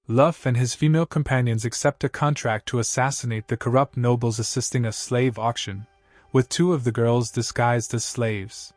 Luff and his female companions accept a contract to assassinate the corrupt nobles, assisting a slave auction, with two of the girls disguised as slaves.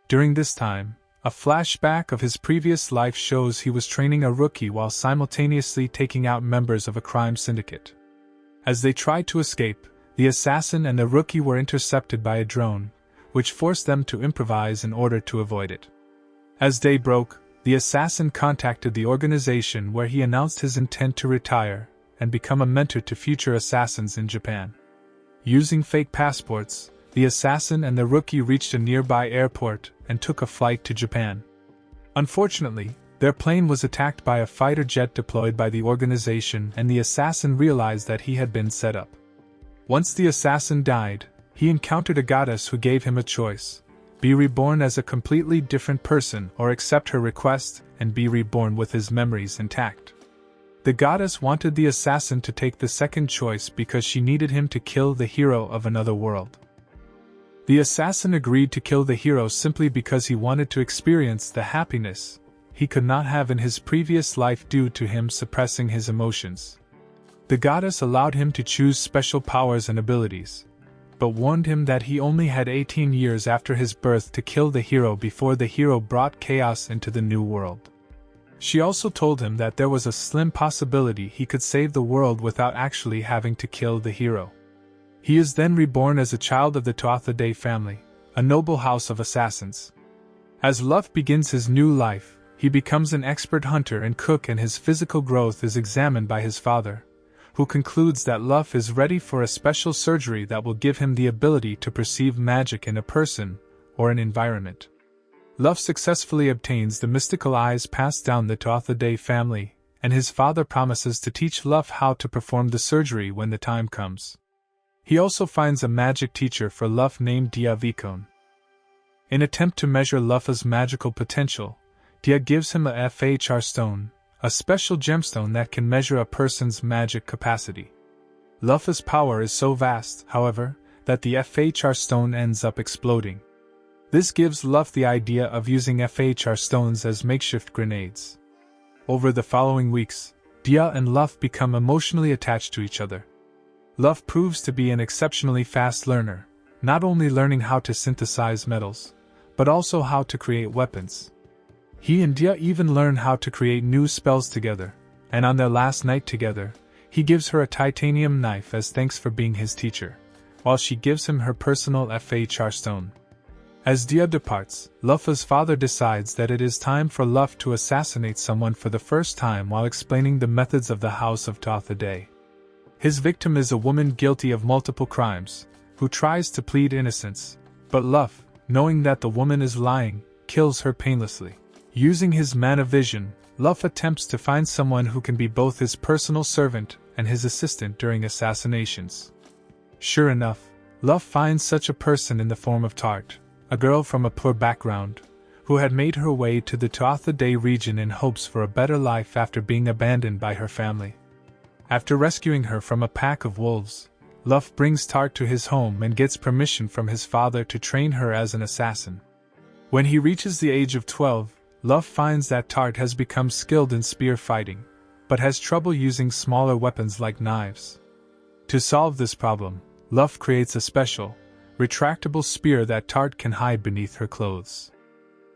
During this time, a flashback of his previous life shows he was training a rookie while simultaneously taking out members of a crime syndicate. As they tried to escape, the assassin and the rookie were intercepted by a drone, which forced them to improvise in order to avoid it. As day broke, the assassin contacted the organization where he announced his intent to retire and become a mentor to future assassins in Japan. Using fake passports, the assassin and the rookie reached a nearby airport and took a flight to Japan. Unfortunately, their plane was attacked by a fighter jet deployed by the organization, and the assassin realized that he had been set up. Once the assassin died, he encountered a goddess who gave him a choice: be reborn as a completely different person or accept her request and be reborn with his memories intact. The goddess wanted the assassin to take the second choice because she needed him to kill the hero of another world. The assassin agreed to kill the hero simply because he wanted to experience the happiness he could not have in his previous life due to him suppressing his emotions. The goddess allowed him to choose special powers and abilities, but warned him that he only had 18 years after his birth to kill the hero before the hero brought chaos into the new world. She also told him that there was a slim possibility he could save the world without actually having to kill the hero. He is then reborn as a child of the Toatha family, a noble house of assassins. As Luff begins his new life, he becomes an expert hunter and cook, and his physical growth is examined by his father, who concludes that Luff is ready for a special surgery that will give him the ability to perceive magic in a person or an environment. Luff successfully obtains the mystical eyes passed down the Toatha family, and his father promises to teach Luff how to perform the surgery when the time comes. He also finds a magic teacher for Luff named Dia Vicon. In attempt to measure Luff's magical potential, Dia gives him a FHR stone, a special gemstone that can measure a person's magic capacity. Luff's power is so vast, however, that the FHR stone ends up exploding. This gives Luff the idea of using FHR stones as makeshift grenades. Over the following weeks, Dia and Luff become emotionally attached to each other. Luff proves to be an exceptionally fast learner, not only learning how to synthesize metals, but also how to create weapons. He and Dia even learn how to create new spells together, and on their last night together, he gives her a titanium knife as thanks for being his teacher, while she gives him her personal FHR stone. As Dia departs, Luff's father decides that it is time for Luff to assassinate someone for the first time while explaining the methods of the House of Toatha. His victim is a woman guilty of multiple crimes, who tries to plead innocence, but Luff, knowing that the woman is lying, kills her painlessly. Using his mana vision, Luff attempts to find someone who can be both his personal servant and his assistant during assassinations. Sure enough, Luff finds such a person in the form of Tart, a girl from a poor background, who had made her way to the Toatha region in hopes for a better life after being abandoned by her family. After rescuing her from a pack of wolves, Luff brings Tart to his home and gets permission from his father to train her as an assassin. When he reaches the age of 12, Luff finds that Tart has become skilled in spear fighting, but has trouble using smaller weapons like knives. To solve this problem, Luff creates a special, retractable spear that Tart can hide beneath her clothes.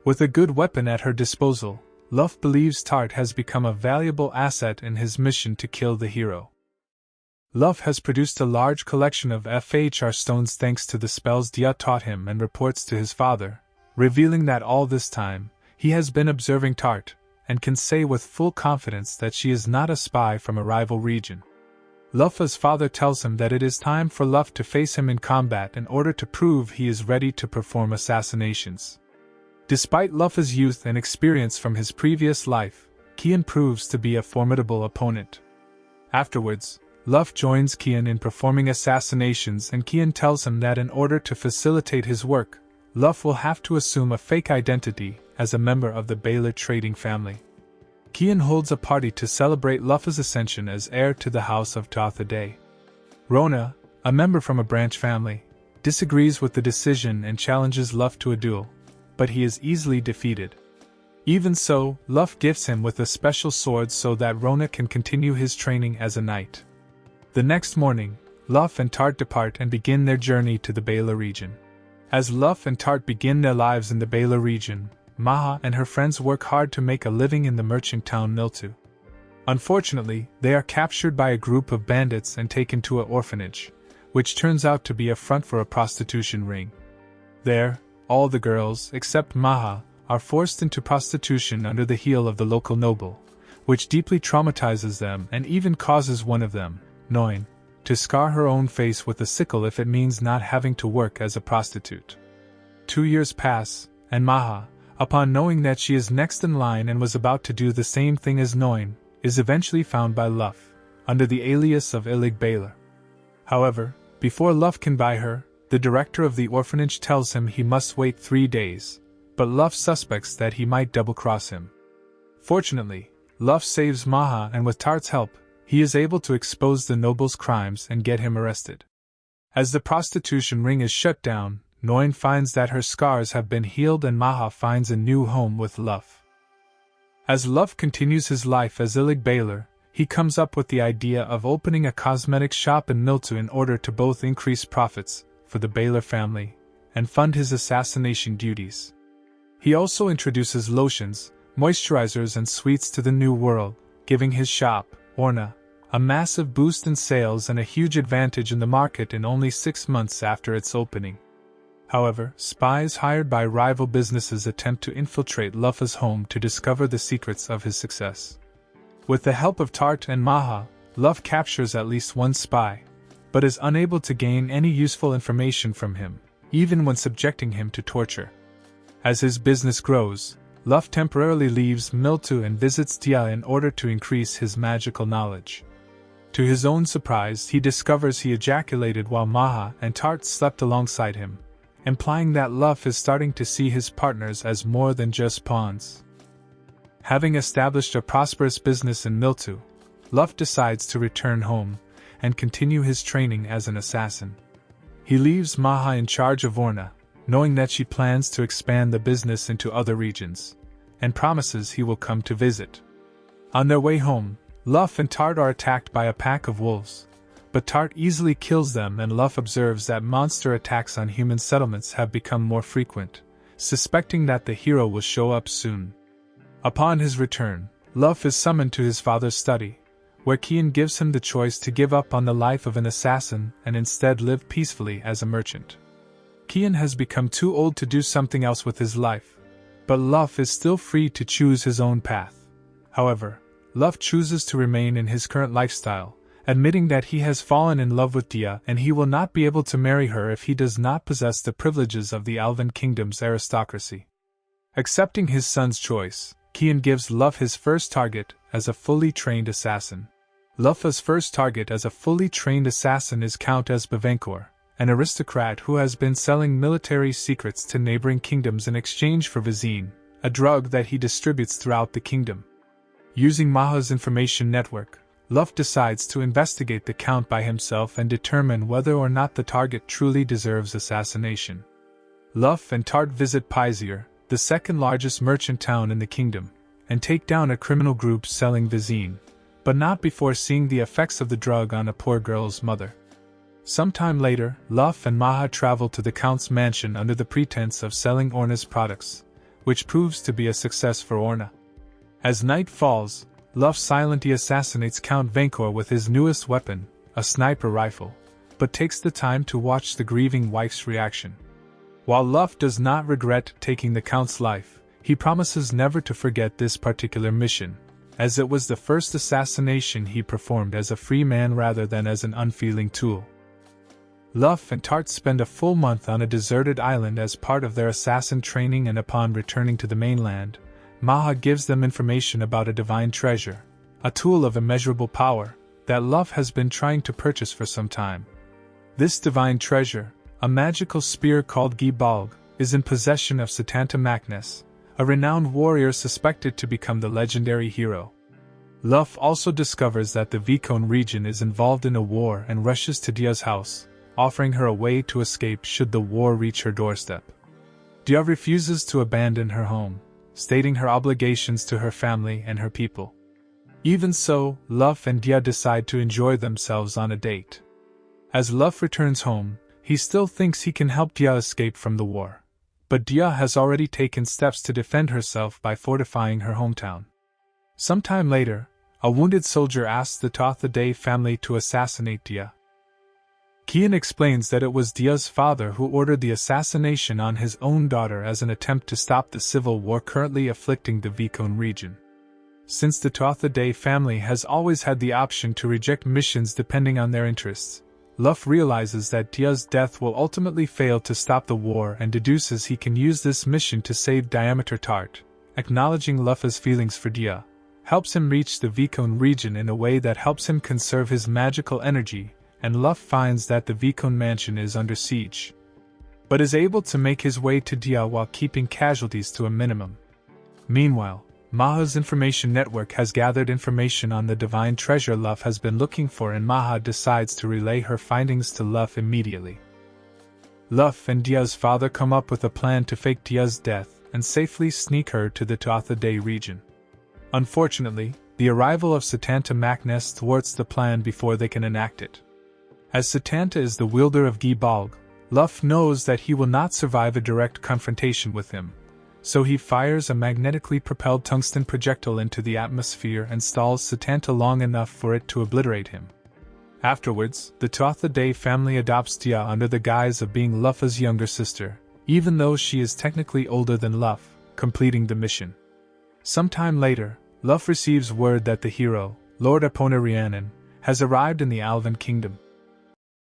With a good weapon at her disposal, Luff believes Tart has become a valuable asset in his mission to kill the hero. Luff has produced a large collection of FHR stones thanks to the spells Dia taught him, and reports to his father, revealing that all this time, he has been observing Tart, and can say with full confidence that she is not a spy from a rival region. Luff's father tells him that it is time for Luff to face him in combat in order to prove he is ready to perform assassinations. Despite Luff's youth and experience from his previous life, Kian proves to be a formidable opponent. Afterwards, Luff joins Kian in performing assassinations, and Kian tells him that in order to facilitate his work, Luff will have to assume a fake identity as a member of the Baylor trading family. Kian holds a party to celebrate Luff's ascension as heir to the House of Toatha. Rona, a member from a branch family, disagrees with the decision and challenges Luff to a duel, but he is easily defeated. Even so, Luff gifts him with a special sword so that Rona can continue his training as a knight. The next morning, Luff and Tart depart and begin their journey to the Bela region. As Luff and Tart begin their lives in the Bela region, Maha and her friends work hard to make a living in the merchant town Miltu. Unfortunately, they are captured by a group of bandits and taken to an orphanage, which turns out to be a front for a prostitution ring. There, all the girls, except Maha, are forced into prostitution under the heel of the local noble, which deeply traumatizes them and even causes one of them, Noin, to scar her own face with a sickle if it means not having to work as a prostitute. 2 years pass, and Maha, upon knowing that she is next in line and was about to do the same thing as Noin, is eventually found by Luff, under the alias of Ilig Baylor. However, before Luff can buy her, the director of the orphanage tells him he must wait 3 days, but Luff suspects that he might double-cross him. Fortunately, Luff saves Maha and with Tart's help, he is able to expose the noble's crimes and get him arrested. As the prostitution ring is shut down, Noin finds that her scars have been healed and Maha finds a new home with Luff. As Luff continues his life as Ilig Baylor, he comes up with the idea of opening a cosmetic shop in Miltu in order to both increase profits for the Baylor family and fund his assassination duties. He also introduces lotions, moisturizers and sweets to the new world, giving his shop, Orna, a massive boost in sales and a huge advantage in the market in only 6 months after its opening. However, spies hired by rival businesses attempt to infiltrate Luff's home to discover the secrets of his success. With the help of Tart and Maha, Luff captures at least one spy, but is unable to gain any useful information from him, even when subjecting him to torture. As his business grows, Luff temporarily leaves Miltu and visits Dia in order to increase his magical knowledge. To his own surprise, he discovers he ejaculated while Maha and Tart slept alongside him, implying that Luff is starting to see his partners as more than just pawns. Having established a prosperous business in Miltu, Luff decides to return home and continue his training as an assassin. He leaves Maha in charge of Orna, knowing that she plans to expand the business into other regions, and promises he will come to visit. On their way home, Luff and Tart are attacked by a pack of wolves, but Tart easily kills them and Luff observes that monster attacks on human settlements have become more frequent, suspecting that the hero will show up soon. Upon his return, Luff is summoned to his father's study, where Kian gives him the choice to give up on the life of an assassin and instead live peacefully as a merchant. Kian has become too old to do something else with his life, but Luff is still free to choose his own path. However, Luff chooses to remain in his current lifestyle, admitting that he has fallen in love with Dia and he will not be able to marry her if he does not possess the privileges of the Elven Kingdom's aristocracy. Accepting his son's choice, Kian gives Luff his first target as a fully trained assassin. Luff's first target as a fully trained assassin is Count Esbavenkor, an aristocrat who has been selling military secrets to neighboring kingdoms in exchange for Vizine, a drug that he distributes throughout the kingdom. Using Maha's information network, Luff decides to investigate the Count by himself and determine whether or not the target truly deserves assassination. Luff and Tart visit Pizir, the second largest merchant town in the kingdom, and take down a criminal group selling Vizine, but not before seeing the effects of the drug on a poor girl's mother. Sometime later, Luff and Maha travel to the Count's mansion under the pretense of selling Orna's products, which proves to be a success for Orna. As night falls, Luff silently assassinates Count Venkor with his newest weapon, a sniper rifle, but takes the time to watch the grieving wife's reaction. While Luff does not regret taking the Count's life, he promises never to forget this particular mission, as it was the first assassination he performed as a free man rather than as an unfeeling tool. Luff and Tart spend a full month on a deserted island as part of their assassin training, and upon returning to the mainland, Maha gives them information about a divine treasure, a tool of immeasurable power, that Luff has been trying to purchase for some time. This divine treasure, a magical spear called Gibalg, is in possession of Satanta Magnus, a renowned warrior suspected to become the legendary hero. Luff also discovers that the Vikon region is involved in a war and rushes to Dia's house, offering her a way to escape should the war reach her doorstep. Dia refuses to abandon her home, stating her obligations to her family and her people. Even so, Luff and Dia decide to enjoy themselves on a date. As Luff returns home, he still thinks he can help Dia escape from the war. But Dia has already taken steps to defend herself by fortifying her hometown. Sometime later, a wounded soldier asks the Totha Day family to assassinate Dia. Kian explains that it was Dia's father who ordered the assassination on his own daughter as an attempt to stop the civil war currently afflicting the Vicon region. Since the Totha Day family has always had the option to reject missions depending on their interests, Luff realizes that Dia's death will ultimately fail to stop the war and deduces he can use this mission to save Diameter Tart. Acknowledging Luff's feelings for Dia helps him reach the Vicon region in a way that helps him conserve his magical energy, and Luff finds that the Vicon mansion is under siege, but is able to make his way to Dia while keeping casualties to a minimum. Meanwhile, Maha's information network has gathered information on the divine treasure Luff has been looking for, and Maha decides to relay her findings to Luff immediately. Luff and Dia's father come up with a plan to fake Dia's death and safely sneak her to the Totha Day region. Unfortunately, the arrival of Satanta Maknes thwarts the plan before they can enact it. As Satanta is the wielder of Gibalg, Luff knows that he will not survive a direct confrontation with him, so he fires a magnetically propelled tungsten projectile into the atmosphere and stalls Satanta long enough for it to obliterate him. Afterwards, the Totha Day family adopts Dia under the guise of being Luff's younger sister, even though she is technically older than Luff, completing the mission. Sometime later, Luff receives word that the hero, Lord Aponarianen, has arrived in the Alvan Kingdom.